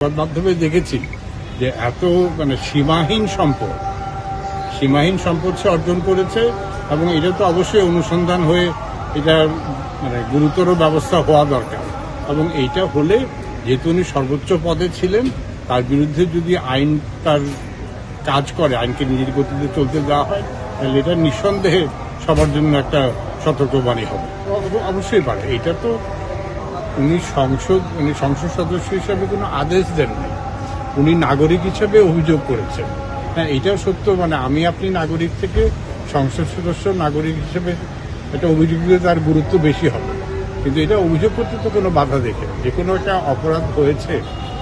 মাধ্যমে দেখেছি যে এত সীমাহীন সম্পদ সে অর্জন করেছে এবং এটা তো অবশ্যই অনুসন্ধান হয়ে এটা গুরুতর ব্যবস্থা হওয়া দরকার এবং এইটা হলে যেহেতু উনি সর্বোচ্চ পদে ছিলেন তার বিরুদ্ধে যদি আইন তার কাজ করে, আইনকে নিজের গতিতে চলতে দেওয়া হয়, তাহলে এটা নিঃসন্দেহে সবার জন্য একটা সতর্কবাণী হবে। অবশ্যই পারে। এটা তো উনি সংসদ সদস্য হিসাবে কোনো আদেশ দেন নাই, উনি নাগরিক হিসেবে অভিযোগ করেছেন। হ্যাঁ, এটাও সত্য। আমি আপনি নাগরিক থেকে সংসদ সদস্য নাগরিক হিসেবে একটা অভিযোগ দিলে তার গুরুত্ব বেশি হবে, কিন্তু এটা অভিযোগ করতে তো কোনো বাধা দেখে যে কোনো একটা অপরাধ হয়েছে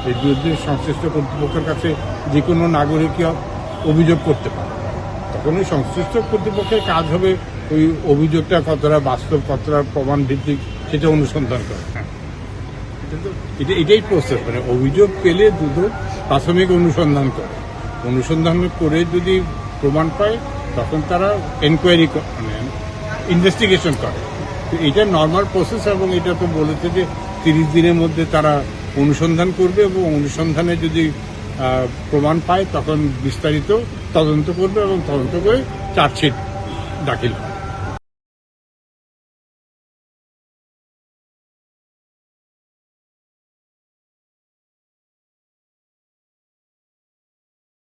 এর বিরুদ্ধে সংশ্লিষ্ট কর্তৃপক্ষের কাছে যে কোনো নাগরিকই অভিযোগ করতে পারে। তখন ওই সংশ্লিষ্ট কর্তৃপক্ষের কাজ হবে ওই অভিযোগটা কতটা বাস্তব, কতটা প্রমাণ ভিত্তিক সেটা অনুসন্ধান করে। এটাই প্রসেস। অভিযোগ পেলে দ্রুত প্রাথমিক অনুসন্ধান করে যদি প্রমাণ পায় তখন তারা এনকোয়ারি ইনভেস্টিগেশন করে। এটা নর্মাল প্রসেস এবং এটা তো বলেছে যে 30 দিনের মধ্যে তারা অনুসন্ধান করবে এবং অনুসন্ধানে যদি প্রমাণ পায় তখন বিস্তারিত তদন্ত করবে এবং তদন্ত করে চার্জশিট দাখিল হবে।